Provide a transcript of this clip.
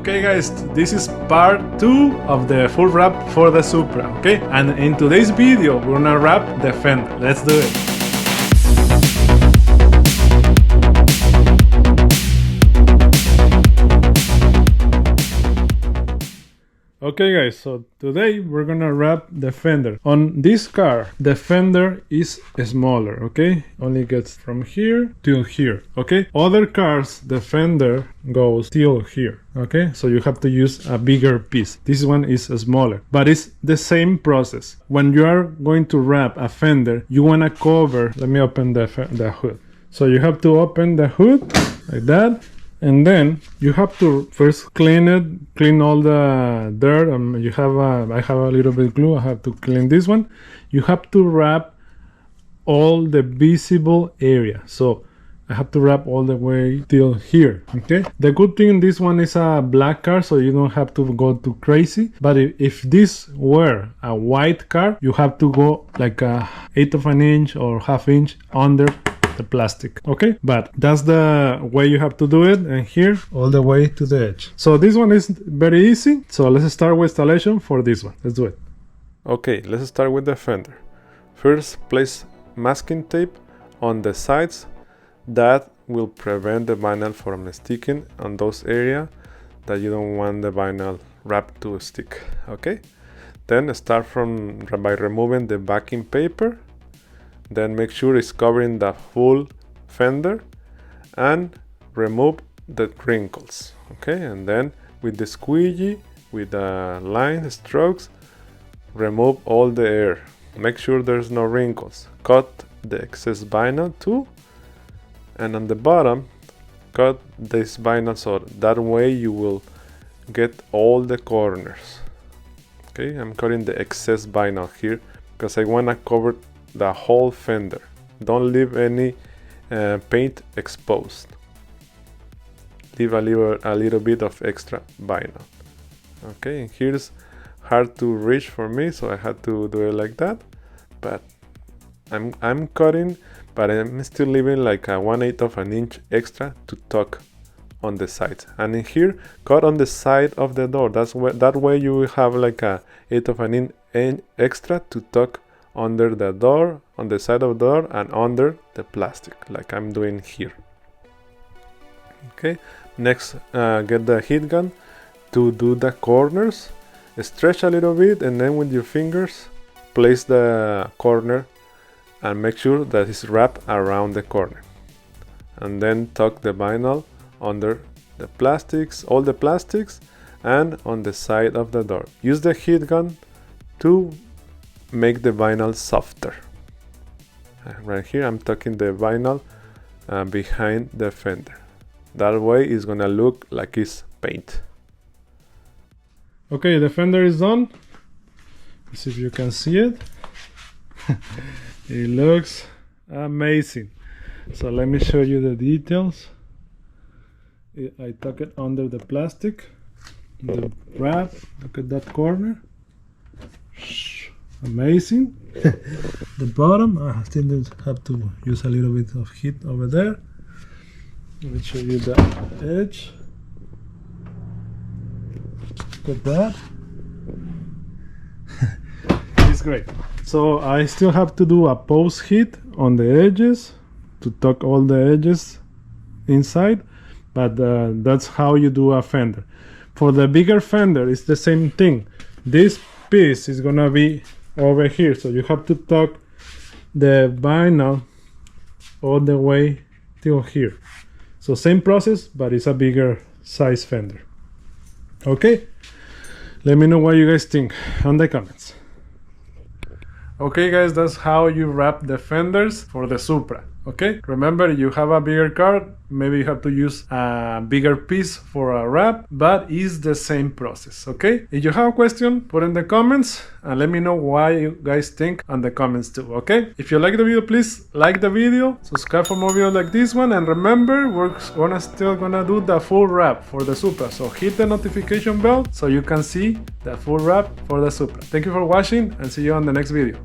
Okay guys, this is part 2 of the full wrap for the Supra, okay? And in today's video, we're gonna wrap the fender. Let's do it. Okay guys, so today we're gonna wrap the fender. On this car, the fender is smaller, okay? Only gets from here till here, okay? Other cars, the fender goes till here, okay? So you have to use a bigger piece. This one is smaller, but it's the same process. When you are going to wrap a fender, you wanna cover, let me open the hood. So you have to open the hood like that. And then you have to first clean it, clean all the dirt. I have a little bit of glue. I have to clean this one. You have to wrap all the visible area. So I have to wrap all the way till here. Okay. The good thing, this one is a black car, so you don't have to go too crazy. But if this were a white car, you have to go like a 1/8 of an inch or 1/2 inch under the plastic, okay? But that's the way you have to do it, and here all the way to the edge. So this one is very easy, so let's start with installation for this one. Let's do it. Okay, let's start with the fender. First, place masking tape on the sides. That will prevent the vinyl from sticking on those areas that you don't want the vinyl wrap to stick, okay? Then start by removing the backing paper. Then make sure it's covering the full fender and remove the wrinkles, okay? And then with the squeegee, with the line strokes, remove all the air. Make sure there's no wrinkles. Cut the excess vinyl too, and on the bottom cut this vinyl so that way you will get all the corners. Okay, I'm cutting the excess vinyl here because I want to cover the whole fender. Don't leave any paint exposed. Leave a little bit of extra vinyl. Okay, and here's hard to reach for me, so I had to do it like that. But I'm cutting, but I'm still leaving like a 1/8 of an inch extra to tuck on the sides. And in here, cut on the side of the door. That way you will have like a 1/8 of an inch extra to tuck under the door, on the side of the door, and under the plastic, like I'm doing here. Okay, next get the heat gun to do the corners. Stretch a little bit, and then with your fingers place the corner and make sure that it's wrapped around the corner. And then tuck the vinyl under the plastics, all the plastics, and on the side of the door. Use the heat gun to make the vinyl softer. Right here I'm tucking the vinyl behind the fender. That way it's gonna look like it's paint. Okay, the fender is done. Let's see if you can see it. It looks amazing. So let me show you the details. I tuck it under the plastic, the wrap. Look at that corner. Amazing. The bottom, I still have to use a little bit of heat over there. Let me show you the edge. Look at that. It's great. So I still have to do a post heat on the edges to tuck all the edges inside, but that's how you do a fender. For the bigger fender, it's the same thing. This piece is gonna be over here, so you have to tuck the vinyl all the way till here. So same process, but it's a bigger size fender. Okay, let me know what you guys think on the comments. Okay guys, that's how you wrap the fenders for the Supra. Okay, remember, you have a bigger car, maybe you have to use a bigger piece for a wrap, but it's the same process. Okay, if you have a question, put in the comments and let me know what you guys think on the comments too. Okay, if you like the video, please like the video, subscribe for more videos like this one, and remember, we're still gonna do the full wrap for the Supra, so hit the notification bell so you can see the full wrap for the Supra. Thank you for watching and see you on the next video.